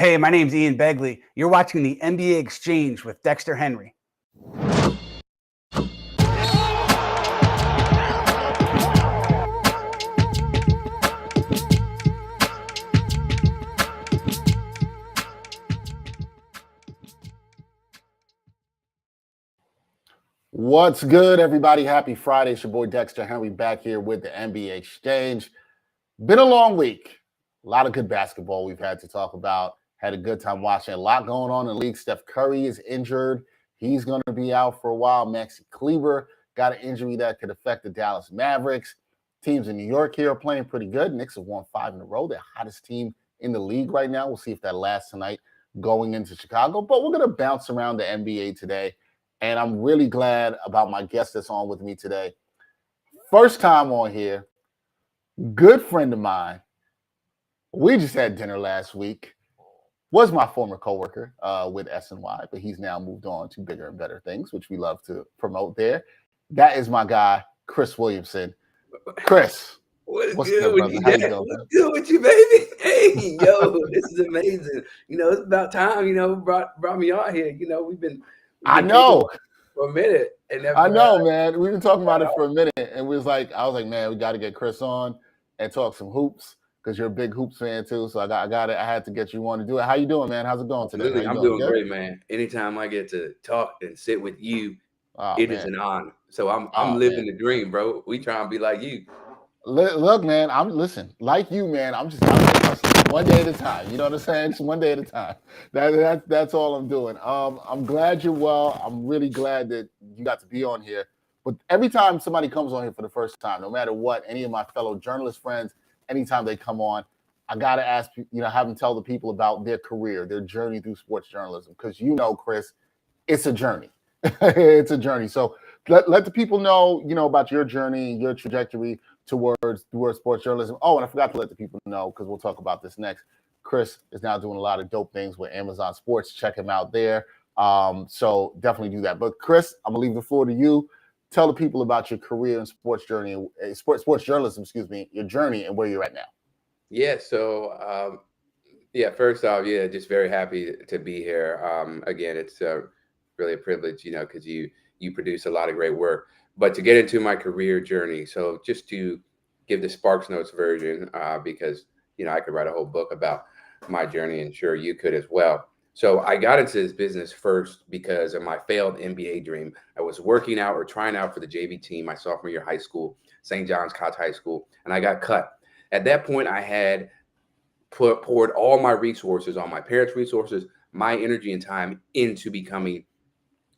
Hey, my name's Ian Begley. You're watching the NBA Exchange with Dexter Henry. What's good, everybody? Happy Friday. It's your boy Dexter Henry back here with the NBA Exchange. Been a long week. A lot of good basketball we've had to talk about. Had a good time watching. A lot going on in the league. Steph Curry is injured. He's going to be out for a while. Maxi Kleber got an injury that could affect the Dallas Mavericks. Teams in New York here are playing pretty good. Knicks have won 5 in a row. They're the hottest team in the league right now. We'll see if that lasts tonight going into Chicago. But we're going to bounce around the NBA today. And I'm really glad about my guest that's on with me today. First time on here, good friend of mine. We just had dinner last week. Was my former coworker with SNY, but he's now moved on to bigger and better things, which we love to promote there. That is my guy, Chris Williamson. Chris, what's good, brother? How you doing? What's good with you, baby? Hey, yo, this is amazing. It's about time. Brought me out here. We've been I know. For a minute. I know, man. We've been talking about it for a minute. And I was like, man, we got to get Chris on and talk some hoops because you're a big hoops fan too. So I had to get you on to do it. How you doing, man? How's it going today? I'm doing great, man. Anytime I get to talk and sit with you, it is an honor. So I'm living the dream, bro. We try and be like you. Look, man, like you, man. I'm just hustling one day at a time. You know what I'm saying? Just one day at a time. That's all I'm doing. I'm glad you're well. I'm really glad that you got to be on here. But every time somebody comes on here for the first time, no matter what, any of my fellow journalist friends, anytime they come on, I gotta ask, have them tell the people about their career, their journey through sports journalism. Because Chris, it's a journey. It's a journey. So let the people know, about your journey, your trajectory towards sports journalism. Oh, and I forgot to let the people know, because we'll talk about this next. Chris is now doing a lot of dope things with Amazon Sports. Check him out there. So definitely do that. But Chris, I'm gonna leave the floor to you. Tell the people about your career in sports journalism, your journey and where you're at now. Yeah. So first off, just very happy to be here. Again, it's really a privilege, because you produce a lot of great work. But to get into my career journey, so just to give the Sparks Notes version, because, I could write a whole book about my journey, and sure you could as well. So I got into this business first because of my failed NBA dream. I was working out or trying out for the JV team my sophomore year of high school, St. John's College High School, and I got cut. At that point, I had poured all my resources, all my parents' resources, my energy and time into becoming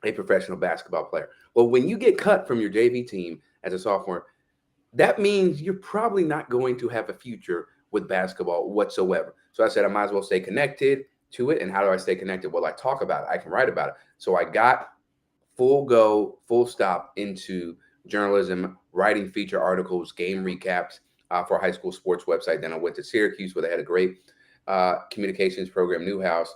a professional basketball player. Well, when you get cut from your JV team as a sophomore, that means you're probably not going to have a future with basketball whatsoever. So I said, I might as well stay connected to it. And how do I stay connected? Well, I talk about it. I can write about it. So I got full stop into journalism, writing feature articles, game recaps for a high school sports website. Then I went to Syracuse, where they had a great communications program, Newhouse.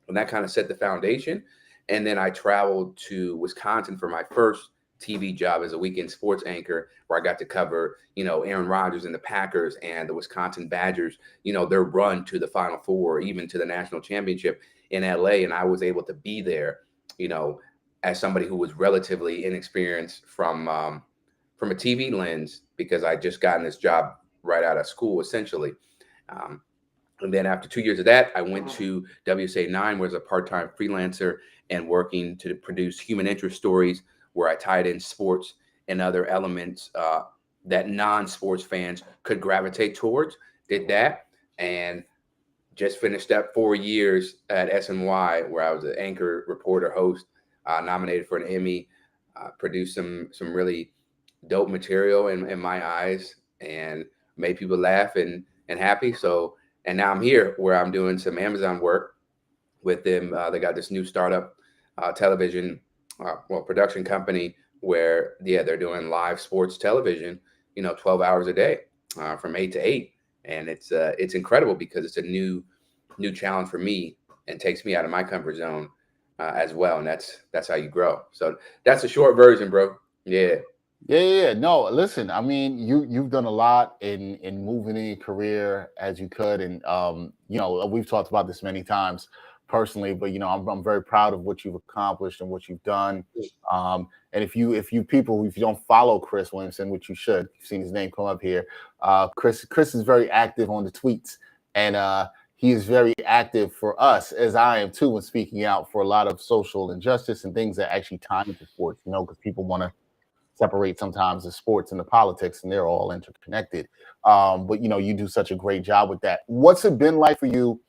And that kind of set the foundation. And then I traveled to Wisconsin for my first TV job as a weekend sports anchor, where I got to cover, Aaron Rodgers and the Packers and the Wisconsin Badgers, their run to the Final Four, even to the national championship in LA. And I was able to be there, as somebody who was relatively inexperienced from a TV lens, because I just gotten this job right out of school, essentially. And then after 2 years of that, I went to WSA 9, where I was a part-time freelancer and working to produce human interest stories, where I tied in sports and other elements that non-sports fans could gravitate towards. Did that, and just finished up 4 years at SNY, where I was an anchor, reporter, host, nominated for an Emmy, produced some really dope material in my eyes, and made people laugh and happy. And now I'm here, where I'm doing some Amazon work with them. They got this new startup television production company where they're doing live sports television, 12 hours a day from 8 to 8, and it's incredible because it's a new challenge for me and takes me out of my comfort zone as well, and that's how you grow. So that's a short version, bro. Yeah. Yeah. No, listen, I mean, you've done a lot in moving in your career as you could. And we've talked about this many times personally, but I'm very proud of what you've accomplished and what you've done. And if you don't follow Chris Williamson, which you should, you've seen his name come up here. Chris is very active on the tweets, and he is very active for us, as I am too, when speaking out for a lot of social injustice and things that actually tie into sports, because people want to separate sometimes the sports and the politics, and they're all interconnected. But you do such a great job with that. What's it been like for you,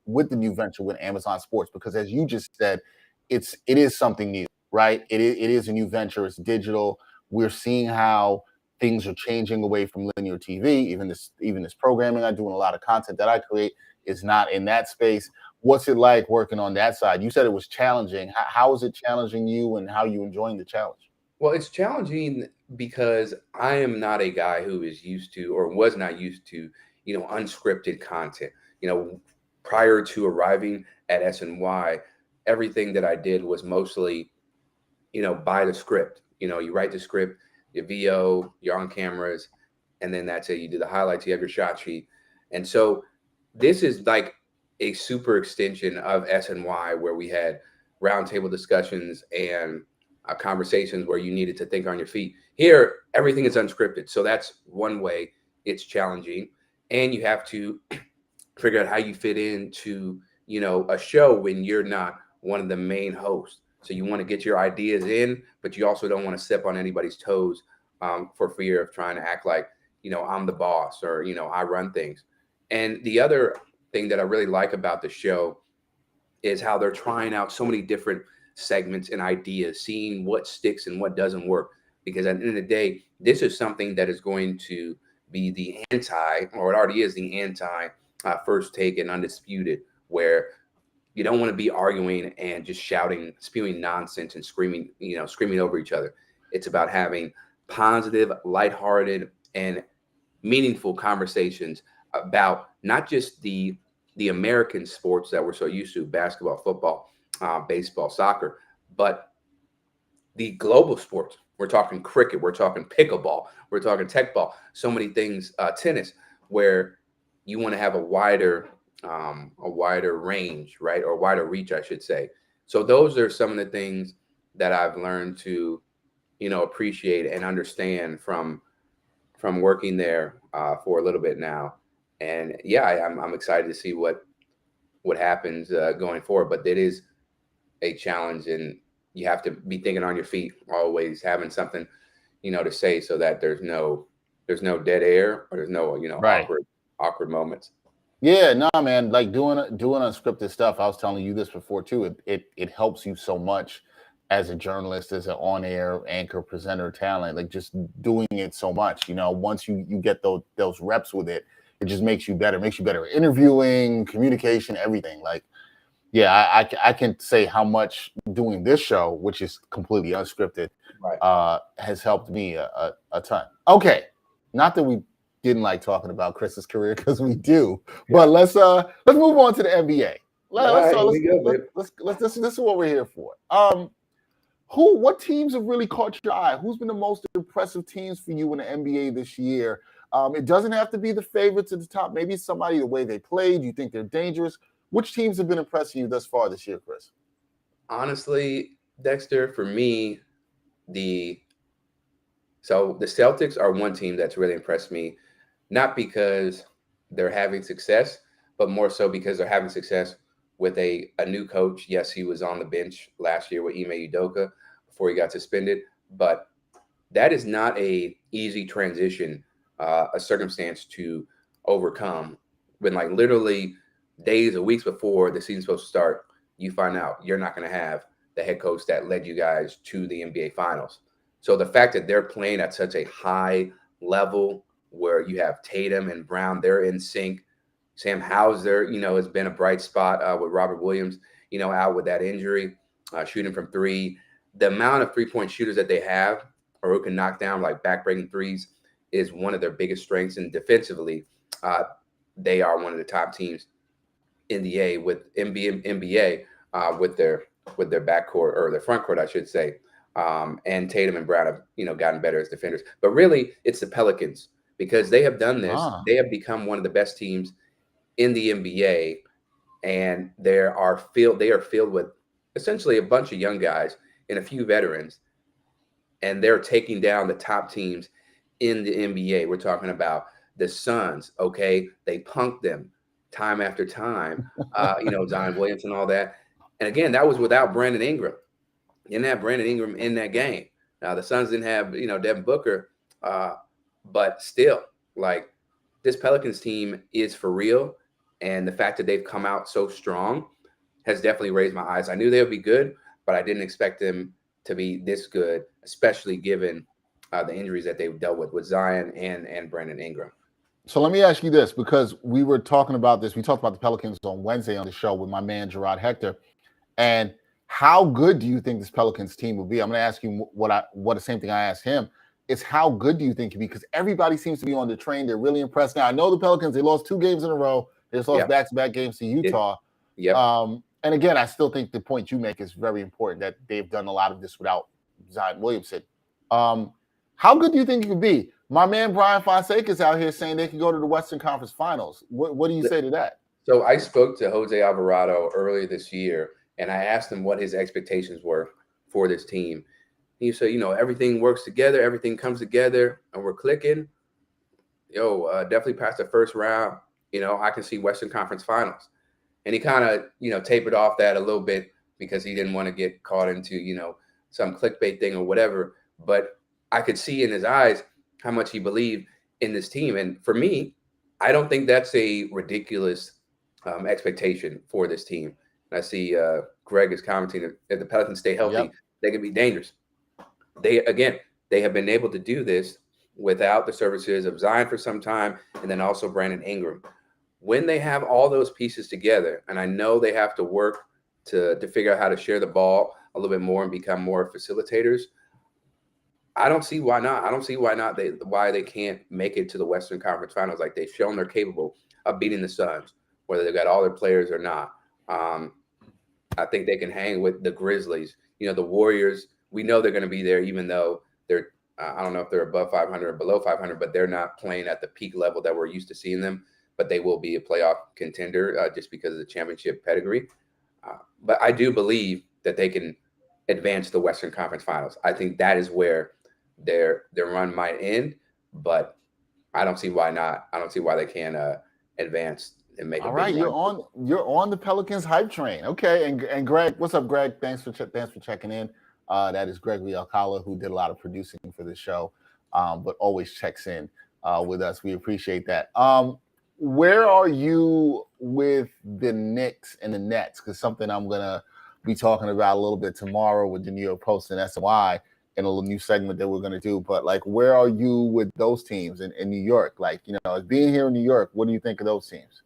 with the new venture with Amazon Sports? Because as you just said, it is something new, right? It is a new venture. It's digital. We're seeing how things are changing away from linear TV. Even this programming I do and a lot of content that I create is not in that space. What's it like working on that side? You said it was challenging. How is it challenging you, and how are you enjoying the challenge? Well, it's challenging because I am not a guy who is used to or was not used to, unscripted content. Prior to arriving at SNY, everything that I did was mostly, by the script. You write the script, your VO, you're on cameras, and then that's it. You do the highlights, you have your shot sheet. And so this is like a super extension of SNY where we had roundtable discussions and conversations where you needed to think on your feet. Here, everything is unscripted. So that's one way it's challenging. And you have to figure out how you fit into, a show when you're not one of the main hosts. So you want to get your ideas in, but you also don't want to step on anybody's toes for fear of trying to act like, I'm the boss or, I run things. And the other thing that I really like about the show is how they're trying out so many different segments and ideas, seeing what sticks and what doesn't work. Because at the end of the day, this is something that is going to be the anti, or it already is the anti First Take and Undisputed, where you don't want to be arguing and just shouting, spewing nonsense and screaming over each other. It's about having positive, lighthearted, and meaningful conversations about not just the American sports that we're so used to, basketball, football, baseball, soccer, but the global sports. We're talking cricket, we're talking pickleball, we're talking tech ball, so many things, tennis, where you want to have a wider range, right? Or wider reach, I should say. So those are some of the things that I've learned to, appreciate and understand from working there for a little bit now. And yeah, I'm excited to see what happens going forward. But it is a challenge, and you have to be thinking on your feet, always having something, to say, so that there's no dead air, or there's no Right. awkward moments. Yeah, no, man. Like doing unscripted stuff. I was telling you this before too. It helps you so much as a journalist, as an on-air anchor, presenter, talent. Like just doing it so much. Once you get those reps with it, it just makes you better. Makes you better at interviewing, communication, everything. Like, yeah, I can say how much doing this show, which is completely unscripted, Right. has helped me a ton. Okay, not that we didn't like talking about Chris's career, because we do. Yeah. But let's move on to the NBA. This is what we're here for. What teams have really caught your eye? Who's been the most impressive teams for you in the NBA this year? It doesn't have to be the favorites at the top. Maybe somebody, the way they played, you think they're dangerous. Which teams have been impressing you thus far this year, Chris? Honestly, Dexter, for me, the Celtics are one team that's really impressed me, not because they're having success, but more so because they're having success with a new coach. Yes, he was on the bench last year with Ime Udoka before he got suspended, but that is not a easy transition, a circumstance to overcome. When like literally days or weeks before the season's supposed to start, you find out you're not going to have the head coach that led you guys to the NBA Finals. So the fact that they're playing at such a high level, where you have Tatum and Brown, they're in sync. Sam Hauser, has been a bright spot with Robert Williams, out with that injury, shooting from three. The amount of three-point shooters that they have, or who can knock down like back-breaking threes, is one of their biggest strengths. And defensively, they are one of the top teams in the NBA with their backcourt, or their front court, I should say. And Tatum and Brown have, gotten better as defenders. But really, it's the Pelicans because they have done this. They have become one of the best teams in the NBA, and they are filled with essentially a bunch of young guys and a few veterans, and they're taking down the top teams in the NBA. We're talking about the Suns. Okay, they punked them time after time. Zion Williamson and all that. And again, that was without Brandon Ingram. You didn't have Brandon Ingram in that game. Now the Suns didn't have Devin Booker, but still, like, this Pelicans team is for real, and the fact that they've come out so strong has definitely raised my eyes. I knew they would be good, but I didn't expect them to be this good, especially given the injuries that they've dealt with Zion and Brandon Ingram. So let me ask you this, because we were talking about this. We talked about the Pelicans on Wednesday on the show with my man Gerard Hector, and how good do you think this Pelicans team will be? I'm going to ask you what the same thing I asked him. It's how good do you think it will be? Because everybody seems to be on the train. They're really impressed. Now, I know the Pelicans, they lost 2 games in a row. They just lost back-to-back games to Utah. Yeah. And again, I still think the point you make is very important, that they've done a lot of this without Zion Williamson. How good do you think it could be? My man Brian Fonseca's out here saying they could go to the Western Conference Finals. What do you say to that? So I spoke to Jose Alvarado earlier this year, and I asked him what his expectations were for this team. He said, everything works together, everything comes together, and we're clicking. Definitely past the first round. I can see Western Conference Finals. And he kind of, tapered off that a little bit because he didn't want to get caught into, some clickbait thing or whatever. But I could see in his eyes how much he believed in this team. And for me, I don't think that's a ridiculous expectation for this team. And I see Greg is commenting that if the Pelicans stay healthy, they can be dangerous. They have been able to do this without the services of Zion for some time, and then also Brandon Ingram. When they have all those pieces together, and I know they have to work to figure out how to share the ball a little bit more and become more facilitators, I don't see why not. I don't see why they can't make it to the Western Conference Finals. Like, they've shown they're capable of beating the Suns, whether they've got all their players or not. I think they can hang with the Grizzlies. The Warriors, we know they're going to be there, even though they're, I don't know if they're above 500 or below 500, but they're not playing at the peak level that we're used to seeing them. But they will be a playoff contender just because of the championship pedigree. But I do believe that they can advance the Western Conference Finals. I think that is where their run might end, but I don't see why not. I don't see why they can't advance and make. All right, you're on the Pelicans hype train. Okay, and Greg, what's up, Greg? Thanks for checking in. That is Gregory Alcala, who did a lot of producing for the show, but always checks in with us. We appreciate that. Where are you with the Knicks and the Nets? Because something I'm going to be talking about a little bit tomorrow with the New York Post and SNY in a little new segment that we're going to do. But, like, where are you with those teams in New York? Like, as being here in New York, what do you think of those teams?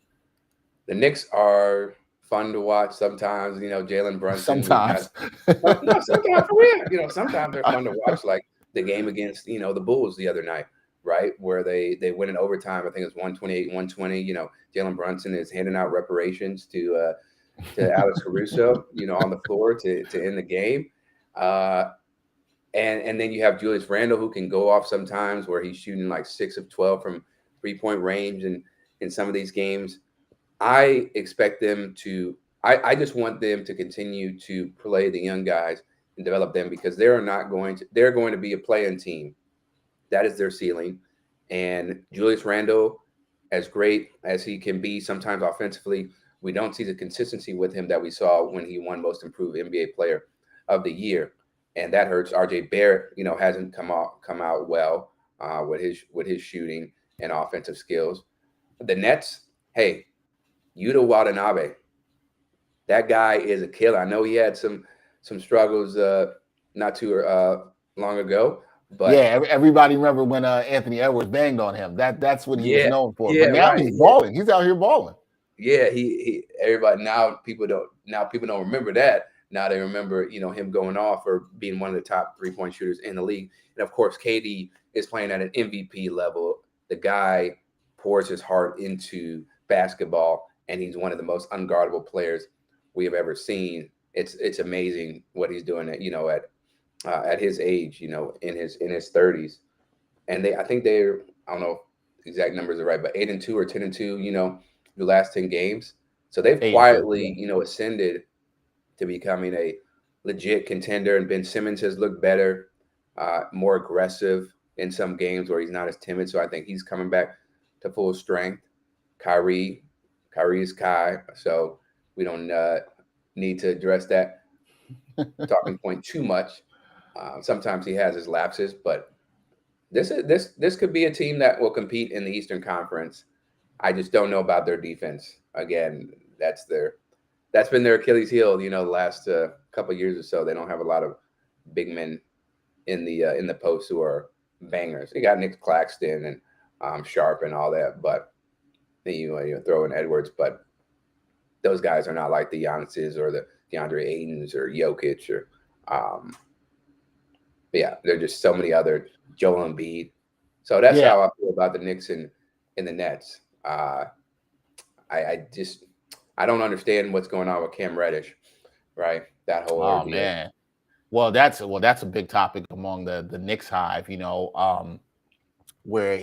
The Knicks are fun to watch sometimes. Jalen Brunson. Sometimes. No, sometimes for real. Sometimes they're fun to watch, like the game against, the Bulls the other night. Right, where they win in overtime. I think it's 128-120. Jalen Brunson is handing out reparations to Alex Caruso, on the floor to end the game. And then you have Julius Randle, who can go off sometimes, where he's shooting like 6 of 12 from 3-point range in some of these games. I expect them to. I just want them to continue to play the young guys and develop them, because they're going to be a play-in team. That is their ceiling. And Julius Randle, as great as he can be sometimes offensively, we don't see the consistency with him that we saw when he won Most Improved NBA Player of the Year. And that hurts. RJ Barrett, hasn't come out well with his shooting and offensive skills. The Nets, hey, Yuta Watanabe, that guy is a killer. I know he had some struggles not too long ago. But yeah, everybody remember when Anthony Edwards banged on him. That's what he was known for. But now he's balling. He's out here balling. Yeah, everybody people don't remember that. Now they remember, him going off or being one of the top 3-point shooters in the league. And of course, KD is playing at an MVP level. The guy pours his heart into basketball, and he's one of the most unguardable players we have ever seen. It's amazing what he's doing at at his age, in his 30s, and I think they're, I don't know if the exact numbers are right, but 8-2 or 10-2, the last 10 games. So they've 8-2, quietly, ascended to becoming a legit contender. And Ben Simmons has looked better, more aggressive in some games where he's not as timid. So I think he's coming back to full strength. Kyrie is Kai. So we don't need to address that talking point too much. Sometimes he has his lapses, but this could be a team that will compete in the Eastern Conference. I just don't know about their defense. Again, that's been their Achilles heel, the last couple of years or so. They don't have a lot of big men in the post who are bangers. They got Nick Claxton and Sharp and all that, but then you throw in Edwards, but those guys are not like the Giannis's or the DeAndre Aytons or Jokic or they're just so many other Joel Embiid. So that's how I feel about the Knicks and the Nets. I don't understand what's going on with Cam Reddish, right? That whole ordeal. Man. Well, that's a big topic among the Knicks hive, where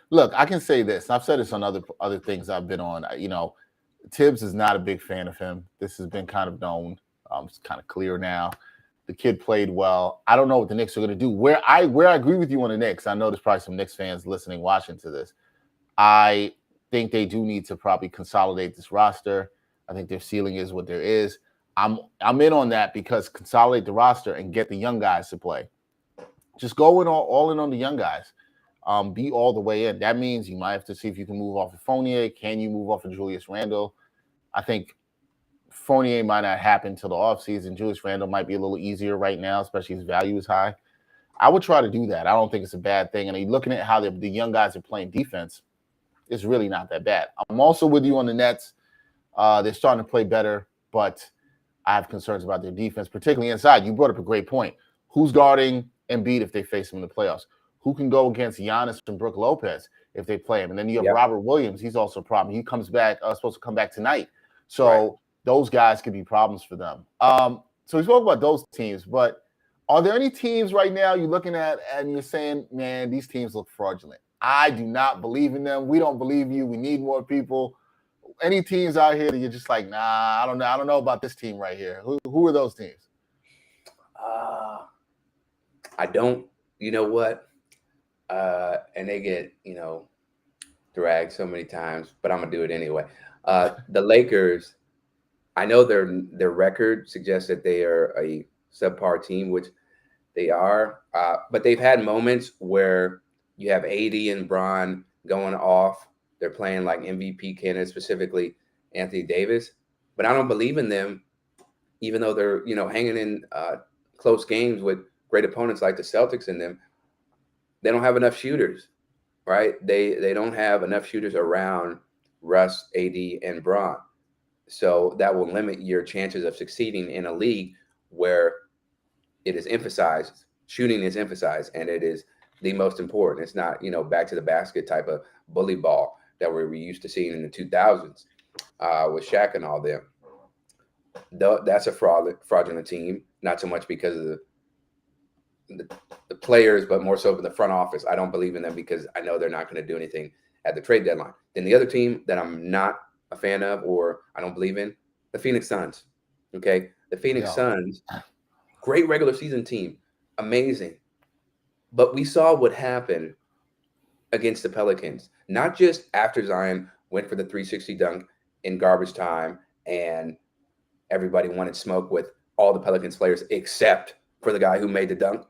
look, I can say this. I've said this on other things I've been on. Tibbs is not a big fan of him. This has been kind of known. It's kind of clear now. The kid played well. I don't know what the Knicks are going to do. Where I agree with you on the Knicks, I know there's probably some Knicks fans listening, watching to this. I think they do need to probably consolidate this roster. I think their ceiling is what there is. I'm in on that because consolidate the roster and get the young guys to play. Just go in all in on the young guys. Be all the way in. That means you might have to see if you can move off of Fournier. Can you move off of Julius Randle? I think Fournier might not happen till the offseason. Julius Randle might be a little easier right now, especially his value is high. I would try to do that. I don't think it's a bad thing. And looking at how the young guys are playing defense, it's really not that bad. I'm also with you on the Nets. They're starting to play better, but I have concerns about their defense, particularly inside. You brought up a great point. Who's guarding Embiid if they face him in the playoffs? Who can go against Giannis and Brook Lopez if they play him? And then you have Robert Williams. He's also a problem. He comes back, supposed to come back tonight. So those guys could be problems for them. So we spoke about those teams, but are there any teams right now you're looking at and you're saying, man, these teams look fraudulent? I do not believe in them. We don't believe you. We need more people. Any teams out here that you're just like, nah, I don't know. I don't know about this team right here. Who are those teams? I don't. You know what? And they get, dragged so many times, but I'm gonna do it anyway. The Lakers, I know their record suggests that they are a subpar team, which they are, but they've had moments where you have AD and Bron going off. They're playing like MVP candidates, specifically Anthony Davis, but I don't believe in them, even though they're, hanging in close games with great opponents like the Celtics in them. They don't have enough shooters, right? They don't have enough shooters around Russ, AD, and Bron. So that will limit your chances of succeeding in a league where it is emphasized, shooting is emphasized, and it is the most important. It's not, back to the basket type of bully ball that we're used to seeing in the 2000s with Shaq and all them. That's a fraudulent team, not so much because of the players, but more so for the front office. I don't believe in them because I know they're not going to do anything at the trade deadline. Then the other team that I'm not a fan of or I don't believe in, the Phoenix Suns. Okay. The Phoenix Suns, great regular season team. Amazing. But we saw what happened against the Pelicans, not just after Zion went for the 360 dunk in garbage time and everybody wanted smoke with all the Pelicans players except for the guy who made the dunk.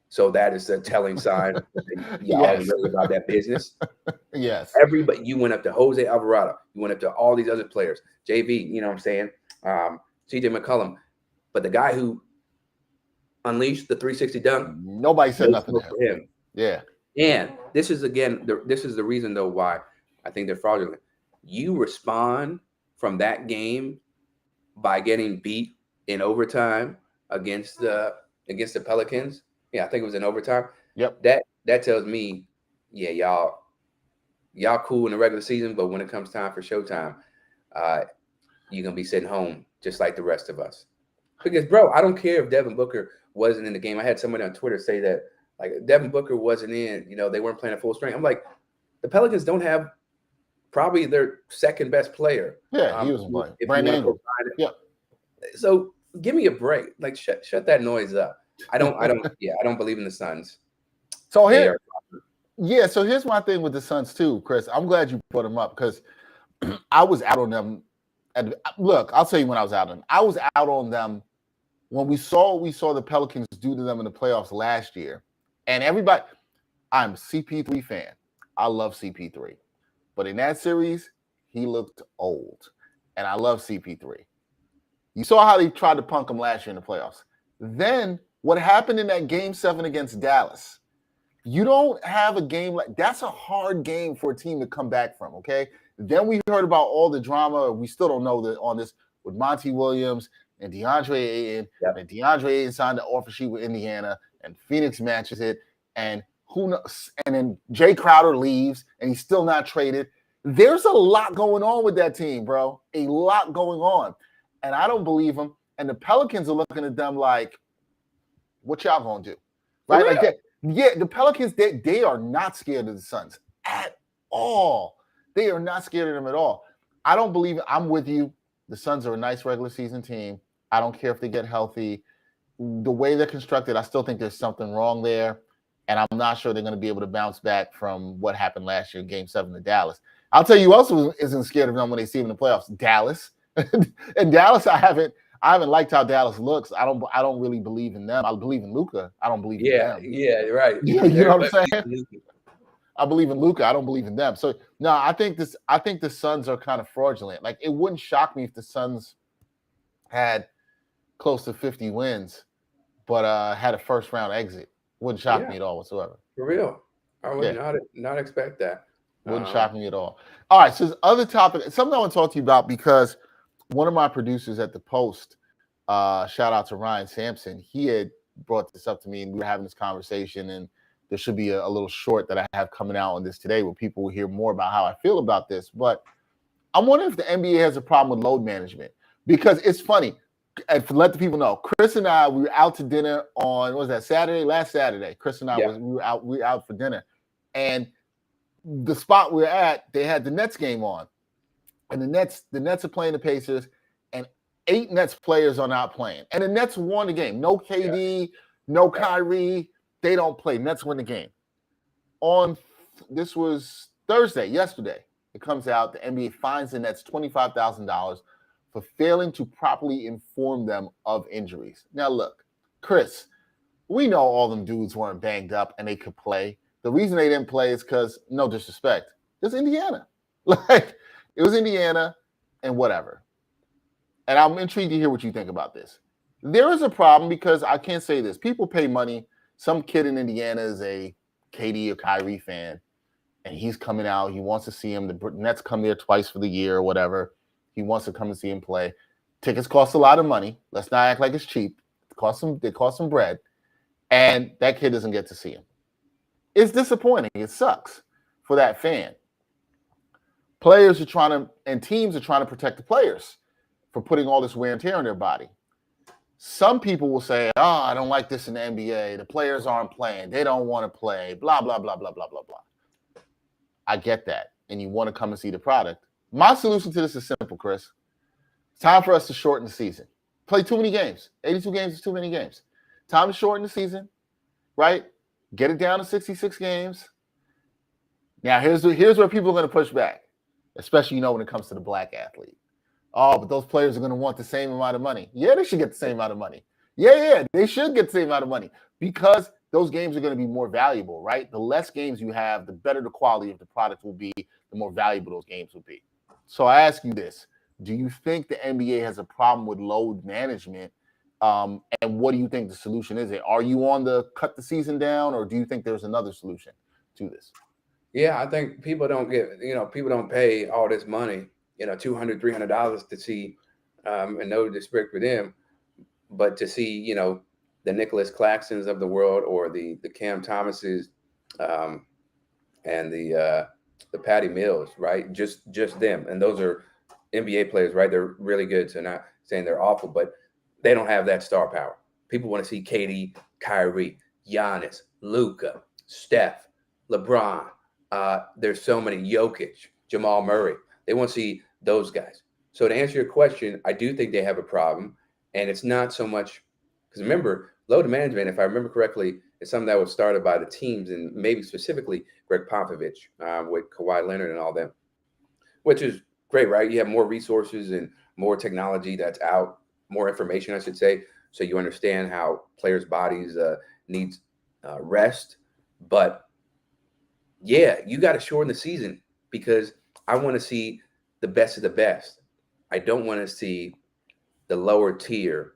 So that is a telling sign that y'all are really about that business. Yes. Everybody, you went up to Jose Alvarado. You went up to all these other players. JV, you know what I'm saying? CJ McCollum. But the guy who unleashed the 360 dunk, nobody said nothing for him. Yeah. And this is, again, this is the reason, though, why I think they're fraudulent. You respond from that game by getting beat in overtime against the Pelicans. Yeah, I think it was in overtime. Yep. That tells me, yeah, y'all cool in the regular season, but when it comes time for showtime, you're gonna be sitting home just like the rest of us. Because, bro, I don't care if Devin Booker wasn't in the game. I had somebody on Twitter say that, like, Devin Booker wasn't in, they weren't playing at full strength. I'm like, the Pelicans don't have probably their second best player. Yeah, he wasn't playing. If Brandon you want Ingram. to go find it. Yeah. So give me a break. Like, shut that noise up. I don't believe in the Suns. So so here's my thing with the Suns too, Chris. I'm glad you brought them up because I was out on them. And look, I'll tell you when I was out on them. I was out on them when we saw the Pelicans do to them in the playoffs last year. And everybody, I'm a CP3 fan. I love CP3. But in that series, he looked old. And I love CP3. You saw how they tried to punk him last year in the playoffs. Then what happened in that game 7 against Dallas? You don't have a game like that's a hard game for a team to come back from, okay? Then we heard about all the drama. We still don't know that on this with Monty Williams and DeAndre Ayton. Yep. And DeAndre Ayton signed the offer sheet with Indiana, and Phoenix matches it. And who knows? And then Jay Crowder leaves, and he's still not traded. There's a lot going on with that team, bro. A lot going on. And I don't believe them. And the Pelicans are looking at them like, what y'all gonna do? Right? Like that. Yeah, the Pelicans, they are not scared of the Suns at all. They are not scared of them at all. I don't believe it. I'm with you. The Suns are a nice regular season team. I don't care if they get healthy. The way they're constructed, I still think there's something wrong there. And I'm not sure they're going to be able to bounce back from what happened last year in Game 7 to Dallas. I'll tell you who else isn't scared of them when they see them in the playoffs. Dallas. And Dallas, I haven't liked how Dallas looks. I don't really believe in them. I believe in Luka. I don't believe in them. Yeah, right. You know what I'm saying? I believe in Luka. I don't believe in them. So no, I think the Suns are kind of fraudulent. Like, it wouldn't shock me if the Suns had close to 50 wins, but had a first round exit. Wouldn't shock me at all whatsoever. For real. I would not expect that. Wouldn't shock me at all. All right, so this other topic, something I want to talk to you about, because one of my producers at the Post, shout out to Ryan Sampson, he had brought this up to me, and we were having this conversation, and there should be a little short that I have coming out on this today where people will hear more about how I feel about this. But I'm wondering if the NBA has a problem with load management, because it's funny. And to let the people know, Chris and I, we were out to dinner on, what was that, Saturday? Last Saturday. Chris and I, we were out for dinner. And the spot we were at, they had the Nets game on. And the Nets are playing the Pacers, and 8 Nets players are not playing. And the Nets won the game. No KD, no Kyrie. They don't play. Nets win the game. This was Thursday, yesterday. It comes out, the NBA fines the Nets $25,000 for failing to properly inform them of injuries. Now, look, Chris, we know all them dudes weren't banged up and they could play. The reason they didn't play is because, no disrespect, it's Indiana. Like, it was Indiana and whatever. And I'm intrigued to hear what you think about this. There is a problem because I can't say this. People pay money. Some kid in Indiana is a KD or Kyrie fan, and he's coming out. He wants to see him. The Nets come there twice for the year or whatever. He wants to come and see him play. Tickets cost a lot of money. Let's not act like it's cheap. They cost some bread. And that kid doesn't get to see him. It's disappointing. It sucks for that fan. Players are trying to, and teams are trying to protect the players for putting all this wear and tear on their body. Some people will say, oh, I don't like this in the NBA. The players aren't playing. They don't want to play. Blah, blah, blah, blah, blah, blah, blah. I get that. And you want to come and see the product. My solution to this is simple, Chris. It's time for us to shorten the season. Play too many games. 82 games is too many games. Time to shorten the season, right? Get it down to 66 games. Now, here's where people are going to push back, especially, when it comes to the black athlete. Oh, but those players are going to want the same amount of money. Yeah, they should get the same amount of money. Yeah, they should get the same amount of money because those games are going to be more valuable, right? The less games you have, the better the quality of the product will be, the more valuable those games will be. So I ask you this. Do you think the NBA has a problem with load management? And what do you think the solution is? Are you on the cut the season down, or do you think there's another solution to this? Yeah, I think people don't people don't pay all this money, $200, $300 to see, and no disrespect for them, but to see, the Nicholas Claxtons of the world, or the Cam Thomases, and the Patty Mills, right? Just them. And those are NBA players, right? They're really good. So not saying they're awful, but they don't have that star power. People want to see KD, Kyrie, Giannis, Luka, Steph, LeBron. There's so many, Jokic, Jamal Murray. They want to see those guys. So to answer your question, I do think they have a problem. And it's not so much because remember, load management, if I remember correctly, is something that was started by the teams and maybe specifically Greg Popovich with Kawhi Leonard and all them, which is great, right? You have more resources and more technology that's out, more information, I should say. So you understand how players' bodies need rest. But yeah, you got to shorten the season because I want to see the best of the best. I don't want to see the lower tier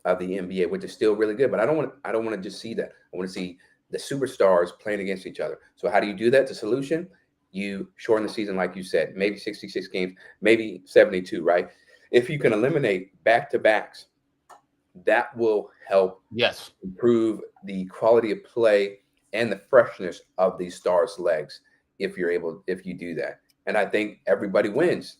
of the NBA, which is still really good, but I don't want to just see that. I want to see the superstars playing against each other. So how do you do that? The solution, you shorten the season, like you said, maybe 66 games, maybe 72, right? If you can eliminate back-to-backs, that will help improve the quality of play and the freshness of these stars' legs if you do that. And I think everybody wins.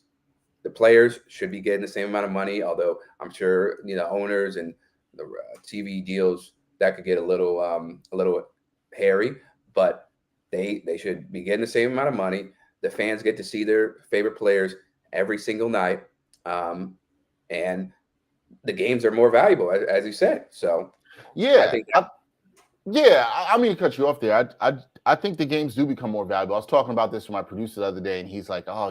The players should be getting the same amount of money, although I'm sure owners and the TV deals that could get a little hairy, but they should be getting the same amount of money. The fans get to see their favorite players every single night, and the games are more valuable, as you said. So yeah, I mean to cut you off there. I think the games do become more valuable. I was talking about this with my producer the other day, and he's like, "Oh,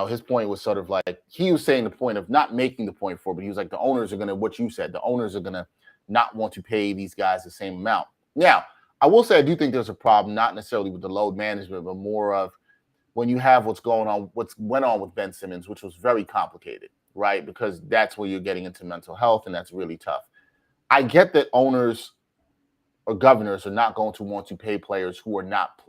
his point was sort of like he was saying the point of not making the point for, but he was like, the owners are going to, what you said, the owners are going to not want to pay these guys the same amount." Now, I will say I do think there's a problem, not necessarily with the load management, but more of when you have what went on with Ben Simmons, which was very complicated, right? Because that's where you're getting into mental health, and that's really tough. I get that owners or governors are not going to want to pay players who are not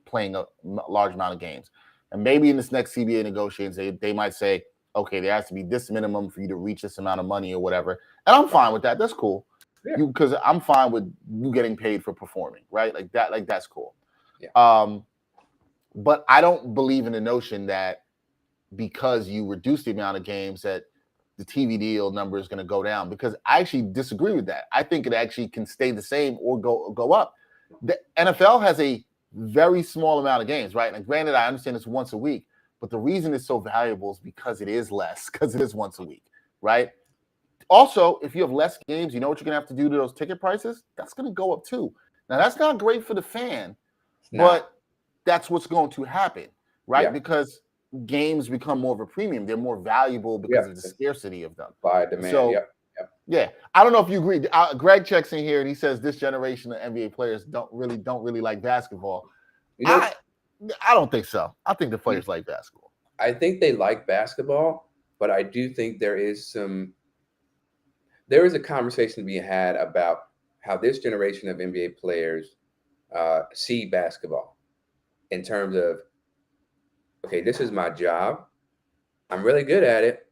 playing a large amount of games. And maybe in this next CBA negotiations, they might say, okay, there has to be this minimum for you to reach this amount of money or whatever. And I'm fine with that. That's cool. Yeah. Because I'm fine with you getting paid for performing, right? Like that's cool. Yeah. But I don't believe in the notion that because you reduce the amount of games that the TV deal number is going to go down, because I actually disagree with that. I think it actually can stay the same or go up. The NFL has a very small amount of games, right? And granted, I understand it's once a week, but the reason it's so valuable is because it is less, because it is once a week, right? Also, if you have less games, you know what you're going to have to do to those ticket prices? That's going to go up too. Now, that's not great for the fan, but that's what's going to happen, right? Yeah. Because games become more of a premium. They're more valuable because of the scarcity of them. By demand, so, yeah. I don't know if you agree. Greg checks in here and he says this generation of NBA players don't really like basketball. I don't think so. I think the players like basketball. I think they like basketball, but I do think there is a conversation to be had about how this generation of NBA players see basketball in terms of, okay, this is my job. I'm really good at it.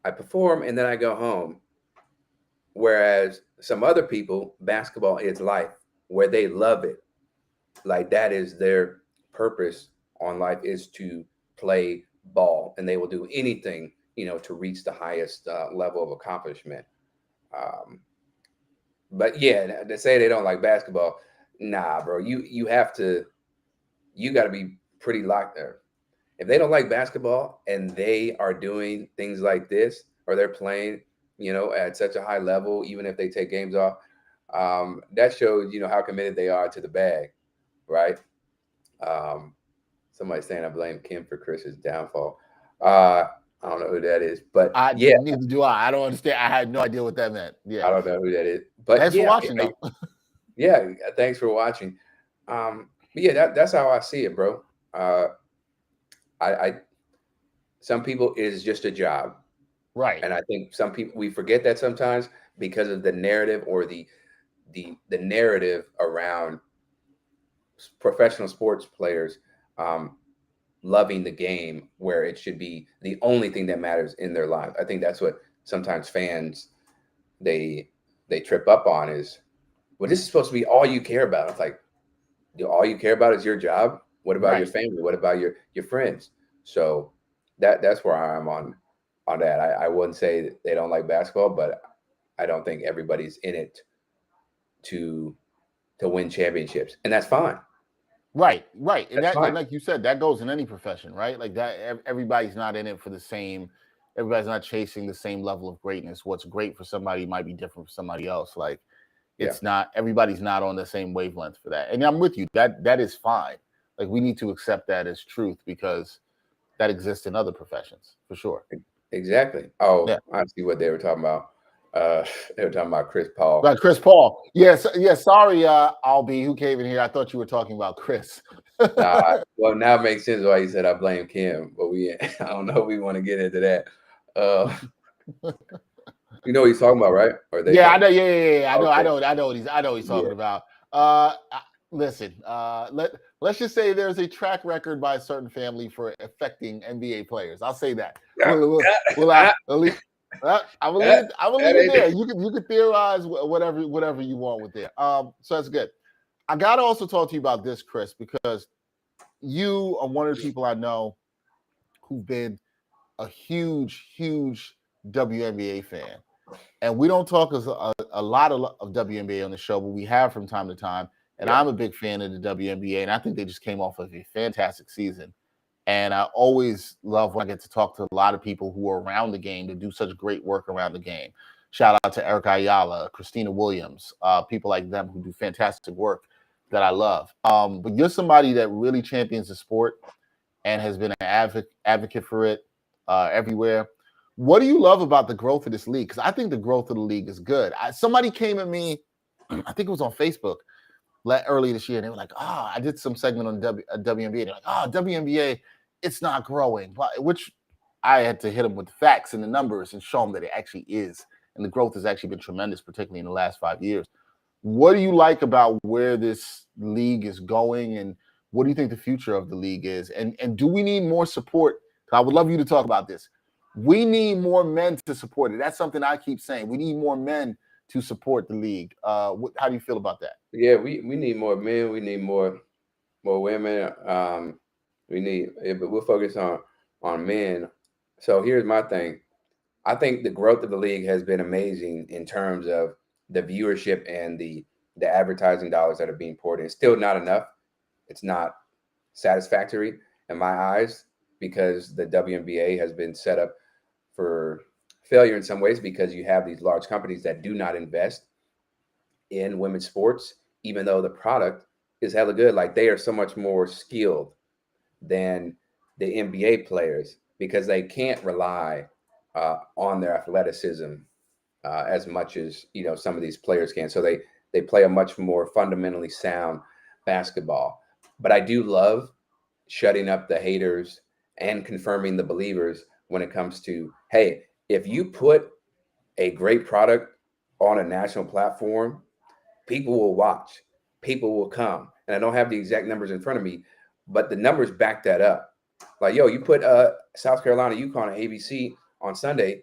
I perform and then I go home. Whereas some other people, basketball is life, where they love it. Like that is their purpose on life, is to play ball, and they will do anything, to reach the highest level of accomplishment. But yeah, to say they don't like basketball, nah, bro. You got to be pretty locked there. If they don't like basketball and they are doing things like this, or they're playing, at such a high level, even if they take games off, that shows, how committed they are to the bag, right? Somebody's saying I blame Kim for Chris's downfall. I don't know who that is, but neither do I. I don't understand. I had no idea what that meant. Yeah, I don't know who that is. But thanks for watching, though. Yeah, thanks for watching. But yeah, that's how I see it, bro. Some people, it is just a job. Right. And I think some people, we forget that sometimes because of the narrative or the narrative around professional sports players loving the game, where it should be the only thing that matters in their life. I think that's what sometimes fans, they trip up on is, well, this is supposed to be all you care about. It's like, all you care about is your job. What about your family? What about your friends? So that's where I am on on that. I wouldn't say that they don't like basketball, but I don't think everybody's in it to win championships, and that's fine. Right. And That's fine. and like you said, that goes in any profession, right? Like that, everybody's not in it for the same. Everybody's not chasing the same level of greatness. What's great for somebody might be different for somebody else. Like it's not, everybody's not on the same wavelength for that. And I'm with you. That is fine. Like we need to accept that as truth because that exists in other professions for sure. Exactly. Oh, Yeah. I see what they were talking about. They were talking about Chris Paul. Right, Chris Paul. Yes. Sorry, Albie, who came in here. I thought you were talking about Chris. Well, now it makes sense why you said I blame Kim, but I don't know if we want to get into that. You know what he's talking about, right? Or they Yeah, I talking? know. Yeah. I Okay. know what he's talking Yeah. about. Listen, let's just say there's a track record by a certain family for affecting NBA players. I'll say that. I'm gonna leave it there. You can theorize whatever you want with it. So that's good. I gotta also talk to you about this, Chris, because you are one of the people I know who've been a huge WNBA fan. And we don't talk a lot of WNBA on the show, but we have from time to time. And I'm a big fan of the WNBA, and I think they just came off of a fantastic season. And I always love when I get to talk to a lot of people who are around the game to do such great work around the game. Shout out to Erica Ayala, Christina Williams, people like them who do fantastic work that I love. But you're somebody that really champions the sport and has been an advocate for it everywhere. What do you love about the growth of this league? Because I think the growth of the league is good. Somebody came at me, I think it was on Facebook early this year, and they were like, I did some segment on WNBA. They're like, WNBA, it's not growing. Which I had to hit them with the facts and the numbers and show them that it actually is. And the growth has actually been tremendous, particularly in the last 5 years. What do you like about where this league is going, and what do you think the future of the league is? And do we need more support? I would love you to talk about this. We need more men to support it. That's something I keep saying. We need more men to support the league. How do you feel about that? Yeah, we need more men. We need more women. But we'll focus on men. So here's my thing. I think the growth of the league has been amazing in terms of the viewership and the advertising dollars that are being poured in. It's still not enough. It's not satisfactory in my eyes because the WNBA has been set up for failure in some ways because you have these large companies that do not invest in women's sports, even though the product is hella good. Like they are so much more skilled than the NBA players because they can't rely on their athleticism as much as some of these players can. So they play a much more fundamentally sound basketball. But I do love shutting up the haters and confirming the believers when it comes to, hey, if you put a great product on a national platform, people will watch, people will come. And I don't have the exact numbers in front of me, but the numbers back that up. Like, yo, you put South Carolina, UConn on ABC on Sunday,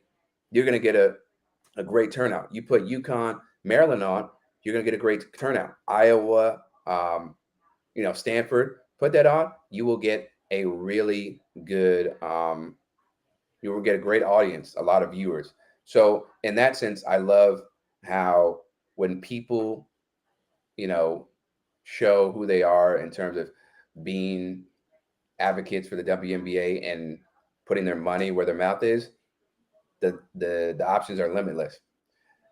you're going to get a great turnout. You put UConn, Maryland on, you're going to get a great turnout. Iowa, Stanford, put that on, you will get a really good, you will get a great audience, a lot of viewers. So in that sense, I love how when people, show who they are in terms of being advocates for the WNBA and putting their money where their mouth is, the options are limitless.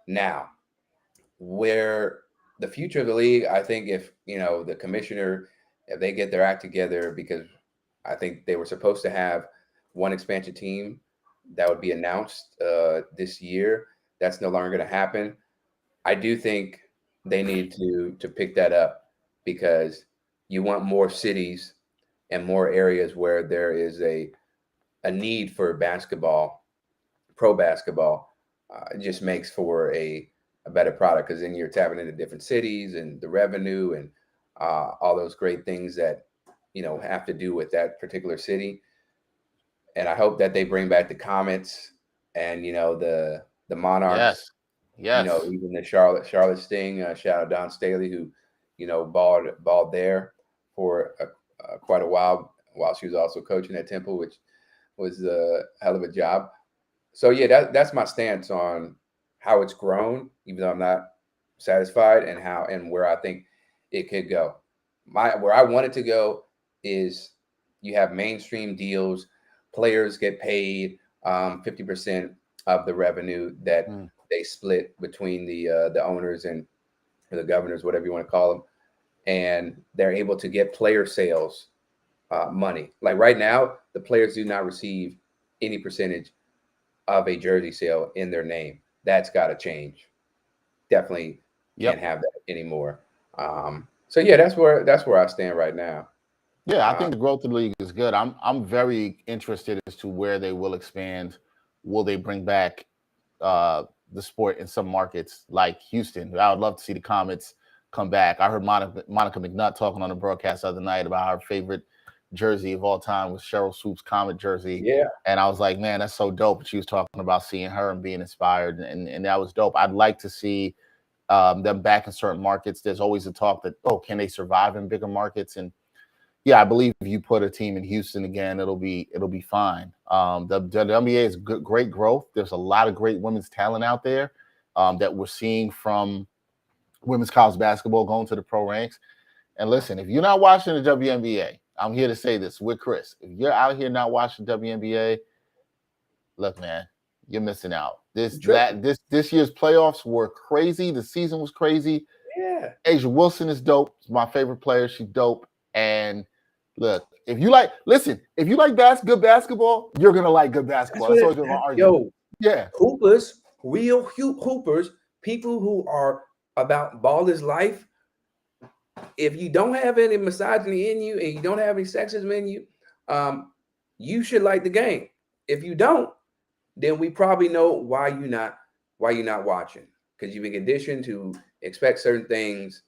Now, where the future of the league, I think if, the commissioner, if they get their act together, because I think they were supposed to have one expansion team that would be announced this year. That's no longer going to happen. I do think they need to pick that up because you want more cities and more areas where there is a need for basketball, pro basketball. It just makes for a better product because then you're tapping into different cities and the revenue and all those great things that have to do with that particular city. And I hope that they bring back the Comets and the Monarchs. Yes. Even the Charlotte Sting. Shout out Don Staley who balled there for quite a while she was also coaching at Temple, which was a hell of a job. So yeah, that's my stance on how it's grown, even though I'm not satisfied, and how and where I think it could go. Where I want it to go is you have mainstream deals, players get paid 50% of the revenue that they split between the owners and the governors, whatever you want to call them, and they're able to get player sales money. Like right now, the players do not receive any percentage of a jersey sale in their name. That's got to change. Definitely can't have that anymore. So yeah, that's where I stand right now. Yeah, I think the growth of the league is good. I'm very interested as to where they will expand. Will they bring back the sport in some markets like Houston? I would love to see the Comets come back. I heard Monica McNutt talking on the broadcast the other night about her favorite jersey of all time was Cheryl Swoop's Comet jersey. Yeah. And I was like, man, that's so dope. And she was talking about seeing her and being inspired. And that was dope. I'd like to see them back in certain markets. There's always a talk that, can they survive in bigger markets? And yeah, I believe if you put a team in Houston again, it'll be fine. The WNBA is great growth. There's a lot of great women's talent out there that we're seeing from women's college basketball going to the pro ranks. And listen, if you're not watching the WNBA, I'm here to say this with Chris. If you're out here not watching WNBA, look, man, you're missing out. This year's playoffs were crazy. The season was crazy. Yeah. Asia Wilson is dope. She's my favorite player. She's dope. And look, if you like good basketball, you're gonna like good basketball. That's always been my argument. Yeah, hoopers, real hoopers, people who are about ball is life. If you don't have any misogyny in you and you don't have any sexism in you, you should like the game. If you don't, then we probably know why you're not watching, because you've been conditioned to expect certain things,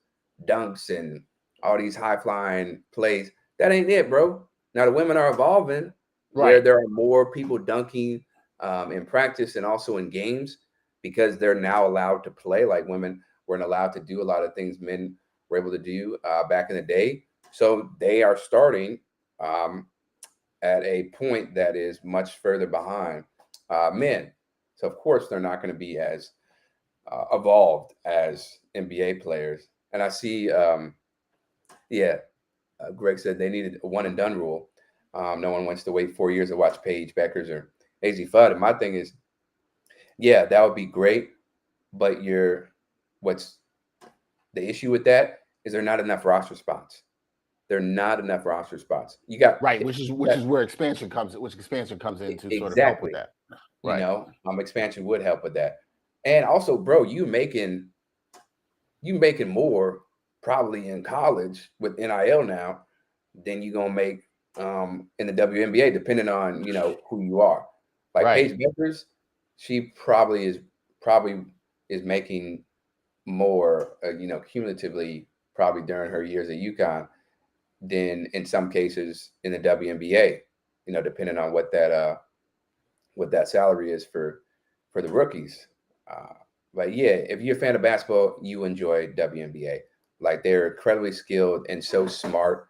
dunks and all these high flying plays. That ain't it, bro. Now the women are evolving, where there are more people dunking in practice and also in games, because they're now allowed to play. Like women weren't allowed to do a lot of things men were able to do back in the day. So they are starting at a point that is much further behind men. So of course they're not going to be as evolved as NBA players. And I see, Greg said they needed a one and done rule. No one wants to wait 4 years to watch Paige Beckers or AZ Fudd. And my thing is, yeah, that would be great. But what's the issue with that is there are not enough roster spots. There are not enough roster spots. You got which is where expansion comes in to sort of help with that. Right. Expansion would help with that. And also, bro, you making more probably in college with NIL now than you gonna make in the WNBA, depending on who you are. Like Paige Beckers, she probably is making more, cumulatively probably during her years at UConn than in some cases in the WNBA. Depending on what that salary is for the rookies. But yeah, if you're a fan of basketball, you enjoy WNBA. Like they're incredibly skilled and so smart.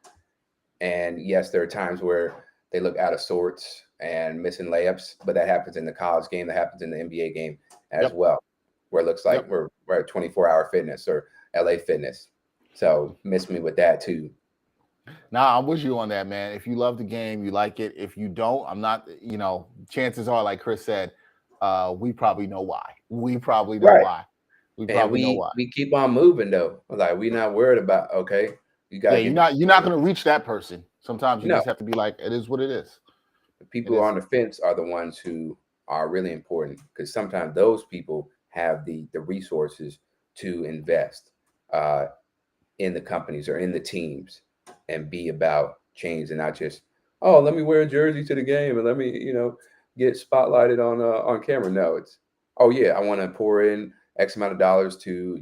And yes, there are times where they look out of sorts and missing layups, but that happens in the college game. That happens in the NBA game as well, where it looks like we're at 24-hour fitness or LA Fitness. So miss me with that too. Nah, I'm with you on that, man. If you love the game, you like it. If you don't, I'm not, chances are, like Chris said, we probably know why. We probably know why. We keep on moving though. Like we're not worried about, you got you're not going to reach that person. Sometimes you just have to be like, it is what it is. The people on the fence are the ones who are really important, because sometimes those people have the resources to invest in the companies or in the teams and be about change, and not just, let me wear a jersey to the game and let me, get spotlighted on camera. No, it's, I want to pour in X amount of dollars to,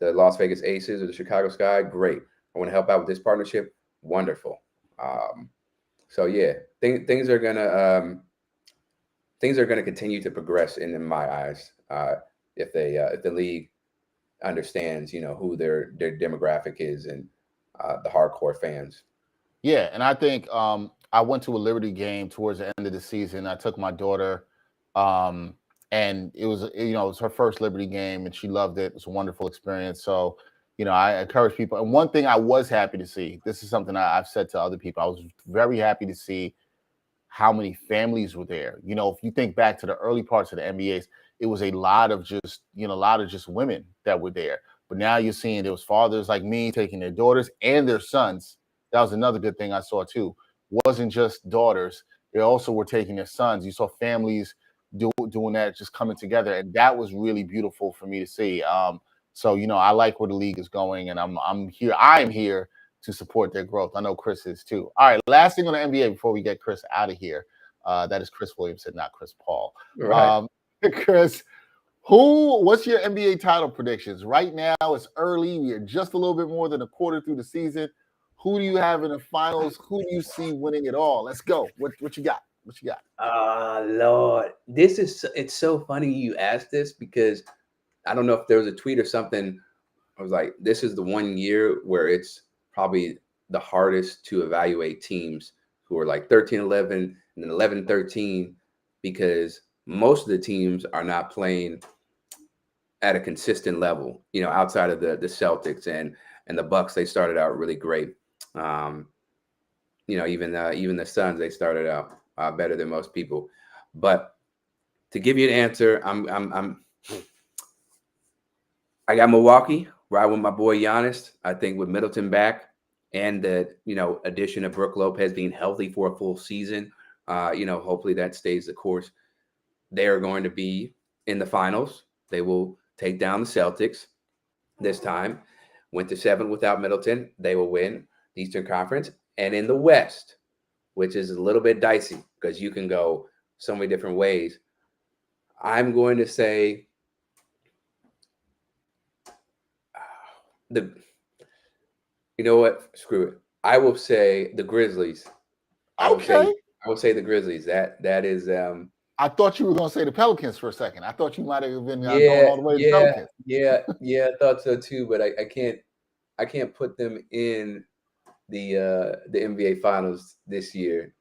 the Las Vegas Aces or the Chicago Sky. Great. I want to help out with this partnership. Wonderful. So yeah, things are gonna continue to progress in my eyes if the league understands who their demographic is and the hardcore fans. Yeah, and I think I went to a Liberty game towards the end of the season. I took my daughter. And it was, it was her first Liberty game, and she loved it. It was a wonderful experience. So, I encourage people. And one thing I was happy to see, this is something I've said to other people, I was very happy to see how many families were there. If you think back to the early parts of the NBAs, it was a lot of just women that were there. But now you're seeing there was fathers like me taking their daughters and their sons. That was another good thing I saw too. Wasn't just daughters. They also were taking their sons. You saw families doing that, just coming together. And that was really beautiful for me to see. So, I like where the league is going, and I'm here. I am here to support their growth. I know Chris is too. All right, last thing on the NBA before we get Chris out of here. That is Chris Williamson, not Chris Paul. Right. Chris, what's your NBA title predictions? Right now, it's early. We are just a little bit more than a quarter through the season. Who do you have in the finals? Who do you see winning it all? Let's go. What you got? What you got? Lord, it's so funny you asked this, because I don't know if there was a tweet or something. I was like, this is the one year where it's probably the hardest to evaluate teams who are like 13-11 and then 11-13, because most of the teams are not playing at a consistent level, outside of the Celtics and the Bucks. They started out really great. Even the Suns, they started out better than most people. But to give you an answer, I got Milwaukee, ride with my boy Giannis. I think with Middleton back and the addition of Brook Lopez being healthy for a full season, hopefully that stays the course. They are going to be in the finals. They will take down the Celtics this time. Went to 7 without Middleton. They will win the Eastern Conference. And in the West, which is a little bit dicey because you can go so many different ways, I'm going to say screw it. I will say the Grizzlies. I will say the Grizzlies. That is. I thought you were going to say the Pelicans for a second. I thought you might have been going all the way to the Pelicans. Yeah, I thought so too. But I can't put them in the NBA Finals this year.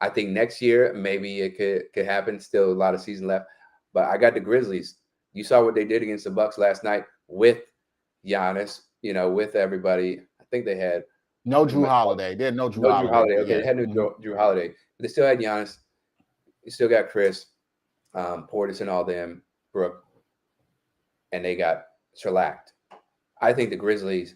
I think next year maybe it could happen. Still a lot of season left, but I got the Grizzlies. You saw what they did against the Bucks last night with Giannis. With everybody. I think they had no Drew Holiday. They had no Drew Holiday. Okay, they had no Drew Holiday. But they still had Giannis. You still got Chris, Portis, and all them, Brooke, and they got shellacked. I think the Grizzlies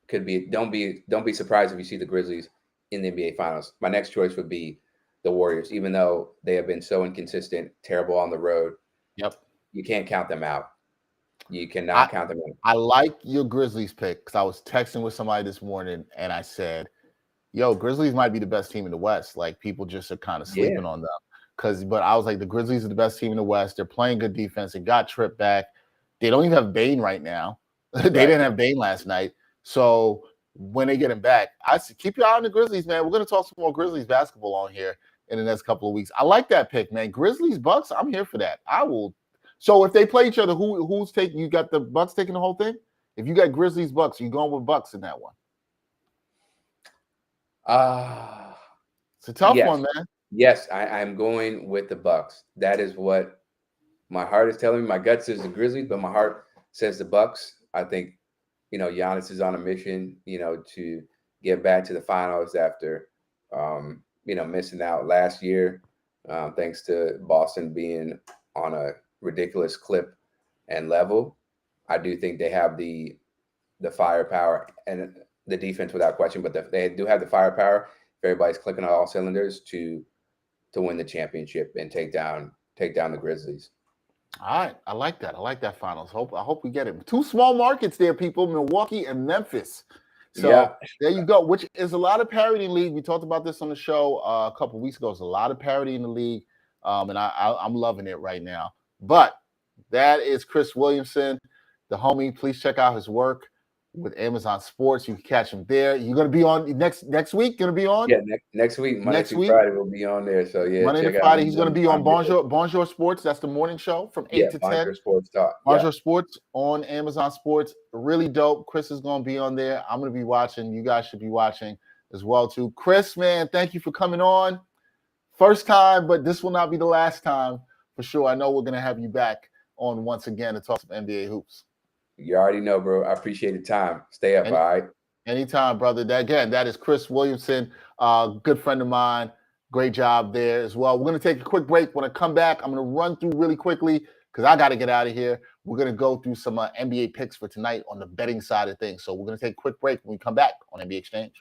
could be. Don't be surprised if you see the Grizzlies in the NBA Finals. My next choice would be the Warriors, even though they have been so inconsistent, terrible on the road. Yep, you can't count them out. You cannot count them out. I like your Grizzlies pick because I was texting with somebody this morning and I said, "Yo, Grizzlies might be the best team in the West. Like people just are kind of sleeping on them." But I was like, the Grizzlies are the best team in the West. They're playing good defense. They got Tripp back. They don't even have Bane right now. They didn't have Bane last night. So when they get him back, I say, keep your eye on the Grizzlies, man. We're going to talk some more Grizzlies basketball on here in the next couple of weeks. I like that pick, man. Grizzlies, Bucks, I'm here for that. I will. So if they play each other, who's taking? You got the Bucks taking the whole thing? If you got Grizzlies, Bucks, you going with Bucks in that one? It's a tough one, man. Yes, I'm going with the Bucks. That is what my heart is telling me. My gut says the Grizzlies, but my heart says the Bucks. I think, Giannis is on a mission, to get back to the finals after, missing out last year, thanks to Boston being on a ridiculous clip and level. I do think they have the firepower and the defense without question, but they do have the firepower. If everybody's clicking on all cylinders to win the championship and take down the Grizzlies. All right. I like that. I like that finals. I hope we get it. 2 small markets there, people, Milwaukee and Memphis. So there you go, which is a lot of parity in the league. We talked about this on the show a couple of weeks ago. There's a lot of parity in the league, and I'm loving it right now. But that is Chris Williamson, the homie. Please check out his work with Amazon Sports. You can catch him there. You're going to be on next week? Going to be on? Yeah, next week. Monday through Friday will be on there. So yeah, Monday to Friday. He's going to be on Bonjour Sports. That's the morning show from 8 to 10. Bonjour Sports Talk. Bonjour Sports on Amazon Sports. Really dope. Chris is going to be on there. I'm going to be watching. You guys should be watching as well too. Chris, man, thank you for coming on. First time, but this will not be the last time for sure. I know we're going to have you back on once again to talk some NBA hoops. You already know, bro. I appreciate the time. Stay up, all right? Anytime, brother. That is Chris Williamson, good friend of mine. Great job there as well. We're going to take a quick break. When I come back, I'm going to run through really quickly because I got to get out of here. We're going to go through some NBA picks for tonight on the betting side of things. So we're going to take a quick break when we come back on NBA Exchange.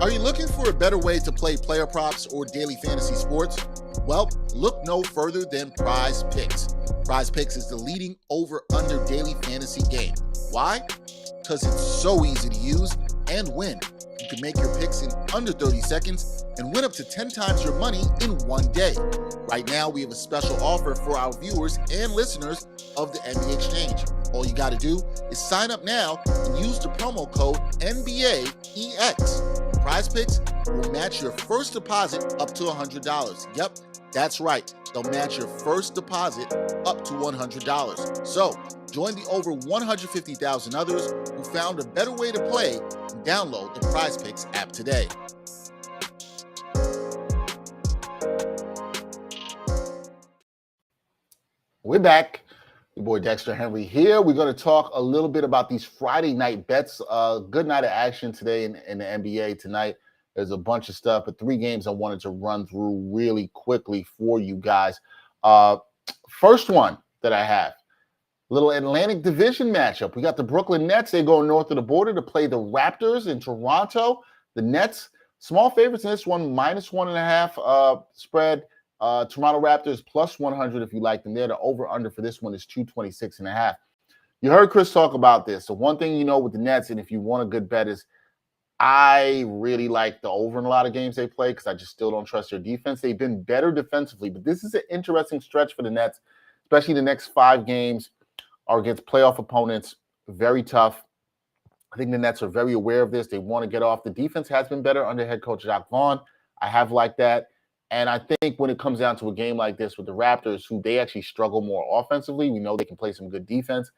Are you looking for a better way to play player props or daily fantasy sports? Well, look no further than Prize Picks. Prize Picks is the leading over-under daily fantasy game. Why? Because it's so easy to use and win. You can make your picks in under 30 seconds and win up to 10 times your money in one day. Right now, we have a special offer for our viewers and listeners of the NBA Exchange. All you got to do is sign up now and use the promo code NBAEX. Prize Picks will match your first deposit up to $100. Yep, that's right. They'll match your first deposit up to $100. So, join the over 150,000 others who found a better way to play and download the Prize Picks app today. We're back. Your boy Dexter Henry here. We're going to talk a little bit about these Friday night bets. Good night of action today in the NBA tonight. There's a bunch of stuff, but 3 games I wanted to run through really quickly for you guys. First one that I have, little Atlantic Division matchup. We got the Brooklyn Nets. They go north of the border to play the Raptors in Toronto. The Nets, small favorites in this one, -1.5 spread. Toronto Raptors +100 if you like them there. The over-under for this one is 226.5. You heard Chris talk about this. So one thing you know with the Nets, and if you want a good bet, is I really like the over in a lot of games they play because I just still don't trust their defense. They've been better defensively, but this is an interesting stretch for the Nets, especially the next 5 games are against playoff opponents. Very tough. I think the Nets are very aware of this. They want to get off. The defense has been better under head coach Jacques Vaughn. I have liked that. And I think when it comes down to a game like this with the Raptors, who they actually struggle more offensively, we know they can play some good defense.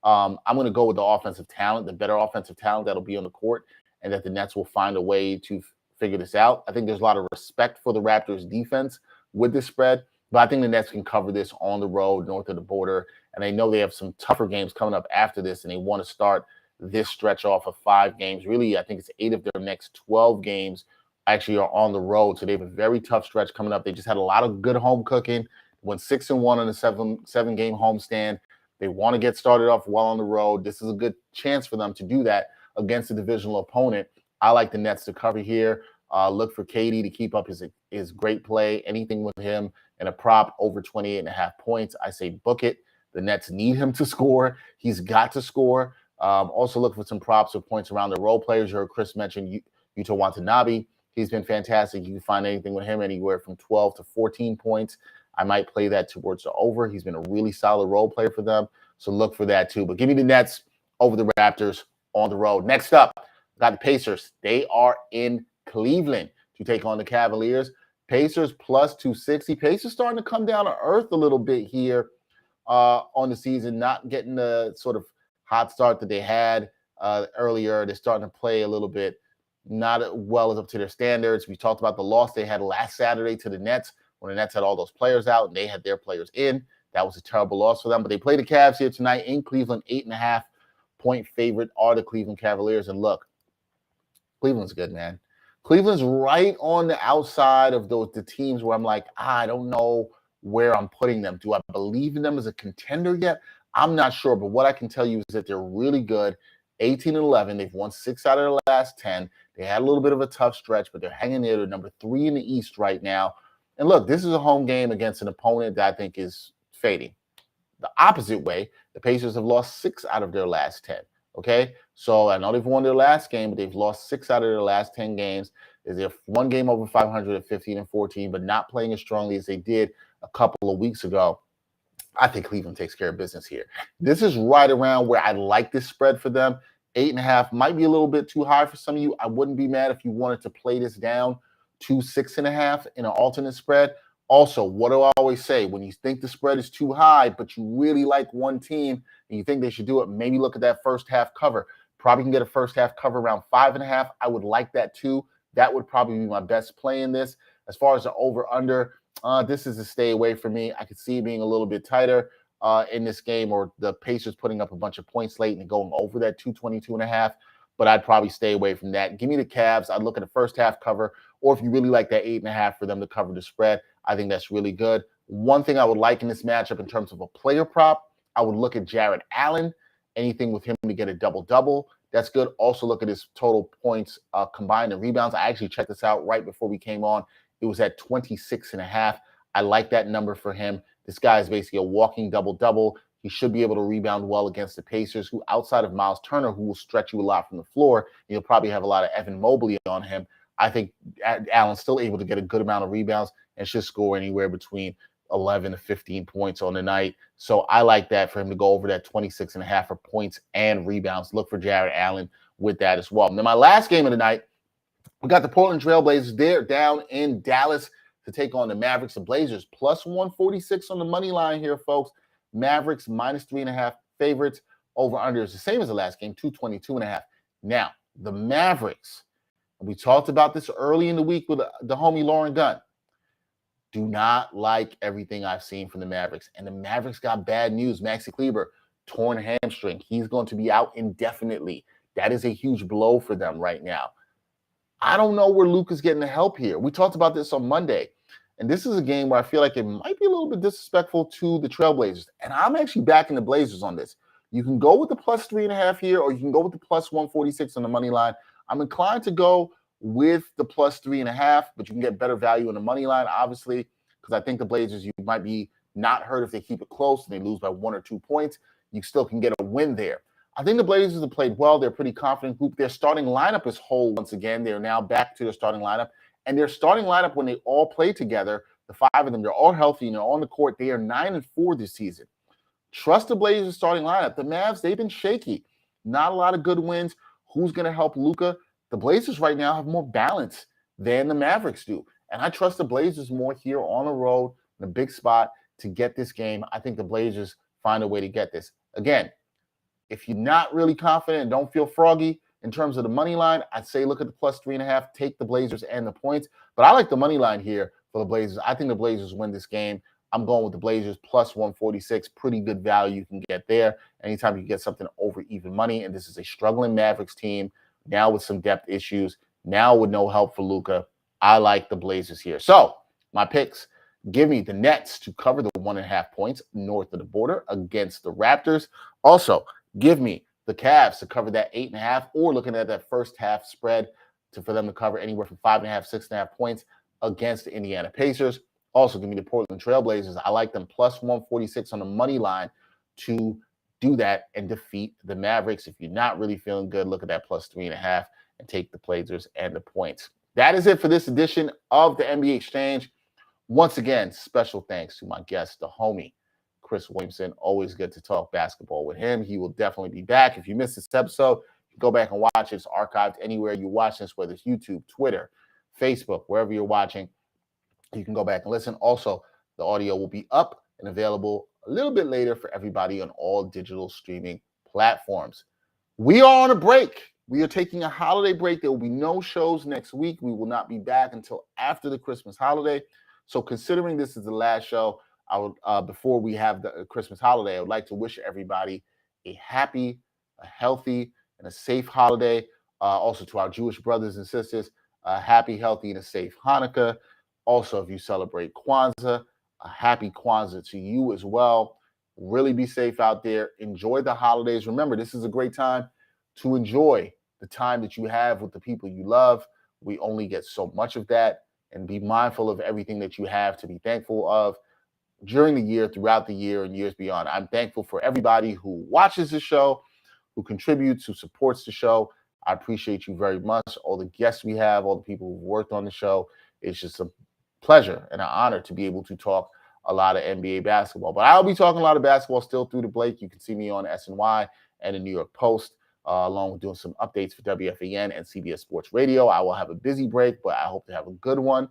I'm going to go with the offensive talent, the better offensive talent that'll be on the court, and that the Nets will find a way to figure this out. I think there's a lot of respect for the Raptors defense with this spread, but I think the Nets can cover this on the road, north of the border. And they know they have some tougher games coming up after this, and they want to start this stretch off of 5 games. Really, I think it's 8 of their next 12 games actually are on the road. So they have a very tough stretch coming up. They just had a lot of good home cooking, went 6-1 on a 7-game homestand. They want to get started off well on the road. This is a good chance for them to do that against a divisional opponent. I like the Nets to cover here. Look for KD to keep up his great play. Anything with him and a prop over 28.5 points, I say book it. The Nets need him to score. He's got to score. Also look for some props or points around the role players. You heard Chris mention Yuta Watanabe. He's been fantastic. You can find anything with him anywhere from 12 to 14 points. I might play that towards the over. He's been a really solid role player for them. So look for that too. But give me the Nets over the Raptors on the road. Next up, got the Pacers. They are in Cleveland to take on the Cavaliers. Pacers +260. Pacers starting to come down to earth a little bit here on the season, not getting the sort of hot start that they had earlier. They're starting to play a little bit not well as up to their standards. We talked about the loss they had last Saturday to the Nets when the Nets had all those players out and they had their players in. That was a terrible loss for them. But they play the Cavs here tonight in Cleveland. 8.5-point favorite are the Cleveland Cavaliers. And look, Cleveland's good, man. Cleveland's right on the outside of the teams where I'm like, I don't know where I'm putting them. Do I believe in them as a contender yet? I'm not sure. But what I can tell you is that they're really good. 18-11. They've won 6 out of the last 10. They had a little bit of a tough stretch, but they're hanging there. They're number 3 in the East right now. And look, this is a home game against an opponent that I think is fading. The opposite way, the Pacers have lost 6 out of their last 10. Okay? So I know they've won their last game, but they've lost 6 out of their last 10 games. They're 1 game over 500 at 15-14, but not playing as strongly as they did a couple of weeks ago. I think Cleveland takes care of business here. This is right around where I like this spread for them. 8.5 might be a little bit too high for some of you. I wouldn't be mad if you wanted to play this down to 6.5 in an alternate spread. Also, what do I always say? When you think the spread is too high, but you really like one team and you think they should do it, maybe look at that first half cover. Probably can get a first half cover around 5.5. I would like that too. That would probably be my best play in this. As far as the over-under, this is a stay away for me. I could see it being a little bit tighter in this game, or the Pacers putting up a bunch of points late and going over that 222.5. But I'd probably stay away from that. Give me the Cavs. I'd look at the first half cover, or if you really like that 8.5 for them to cover the spread, I think that's really good. One thing I would like in this matchup in terms of a player prop, I would look at Jared Allen. Anything with him to get a double-double, that's good. Also look at his total points combined and rebounds. I actually checked this out right before we came on. It was at 26.5. I like that number for him. This guy is basically a walking double-double. He should be able to rebound well against the Pacers, who outside of Miles Turner, who will stretch you a lot from the floor, you'll probably have a lot of Evan Mobley on him. I think Allen's still able to get a good amount of rebounds and should score anywhere between 11 to 15 points on the night. So I like that for him to go over that 26.5 for points and rebounds. Look for Jared Allen with that as well. And then my last game of the night, we got the Portland Trailblazers. They're down in Dallas to take on the Mavericks. The Blazers plus 146 on the money line here, folks. Mavericks minus 3.5 favorites. Over under is the same as the last game, 222.5. Now, the Mavericks, we talked about this early in the week with the homie Lauren Gunn. Do not like everything I've seen from the Mavericks. And the Mavericks got bad news. Maxi Kleber, torn hamstring. He's going to be out indefinitely. That is a huge blow for them right now. I don't know where Luka's getting the help here. We talked about this on Monday. And this is a game where I feel like it might be a little bit disrespectful to the Trailblazers. And I'm actually backing the Blazers on this. You can go with the plus 3.5 here, or you can go with the plus 146 on the money line. I'm inclined to go with the plus 3.5, but you can get better value on the money line, obviously, because I think the Blazers, you might be not hurt if they keep it close and they lose by 1 or 2 points. You still can get a win there. I think the Blazers have played well. They're a pretty confident group. Their starting lineup is whole once again. They're now back to their starting lineup. And their starting lineup, when they all play together, the 5 of them, they're all healthy and they're on the court. They are 9-4 this season. Trust the Blazers starting lineup. The Mavs, they've been shaky. Not a lot of good wins. Who's going to help Luka? The Blazers right now have more balance than the Mavericks do. And I trust the Blazers more here on the road in a big spot to get this game. I think the Blazers find a way to get this. Again, if you're not really confident and don't feel froggy in terms of the money line, I'd say look at the plus 3.5, take the Blazers and the points. But I like the money line here for the Blazers. I think the Blazers win this game. I'm going with the Blazers plus 146. Pretty good value you can get there. Anytime you get something over even money, and this is a struggling Mavericks team, now with some depth issues, now with no help for Luka, I like the Blazers here. So my picks, give me the Nets to cover the 1.5 points north of the border against the Raptors. Also, give me the Cavs to cover that 8.5, or looking at that first half spread for them to cover anywhere from 5.5, 6.5 points against the Indiana Pacers. Also, give me the Portland Trailblazers. I like them plus 146 on the money line to do that and defeat the Mavericks. If you're not really feeling good, look at that plus 3.5 and take the Blazers and the points. That is it for this edition of the NBA Exchange. Once again, special thanks to my guest, the homie, Chris Williamson. Always good to talk basketball with him. He will definitely be back. If you missed this episode, you can go back and watch it. It's archived anywhere you watch this, whether it's YouTube, Twitter, Facebook, wherever you're watching. You can go back and listen. Also, the audio will be up and available a little bit later for everybody on all digital streaming platforms. We are on a break. We are taking a holiday break. There will be no shows next week. We will not be back until after the Christmas holiday. So considering this is the last show, I would before we have the Christmas holiday, I would like to wish everybody a happy, a healthy, and a safe holiday. Also to our Jewish brothers and sisters, a happy, healthy, and a safe Hanukkah. Also, if you celebrate Kwanzaa, a happy Kwanzaa to you as well. Really be safe out there. Enjoy the holidays. Remember, this is a great time to enjoy the time that you have with the people you love. We only get so much of that, and be mindful of everything that you have to be thankful of during the year, throughout the year, and years beyond. I'm thankful for everybody who watches the show, who contributes, who supports the show. I appreciate you very much. All the guests we have, all the people who've worked on the show. It's just a pleasure and an honor to be able to talk a lot of NBA basketball. But I'll be talking a lot of basketball still through the break. You can see me on SNY and the New York Post, along with doing some updates for WFAN and CBS Sports Radio. I will have a busy break, but I hope to have a good one.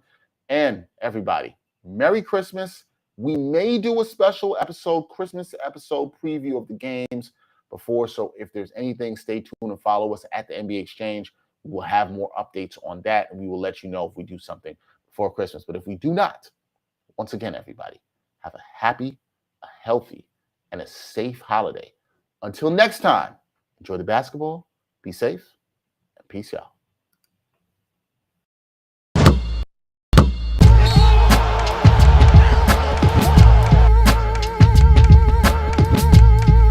And everybody, Merry Christmas. We may do a special episode, Christmas episode preview of the games before. So if there's anything, stay tuned and follow us at the NBA Exchange. we'll have more updates on that, and we will let you know if we do something before Christmas. But if we do not, once again, everybody, have a happy, a healthy, and a safe holiday. Until next time, enjoy the basketball, be safe, and peace out.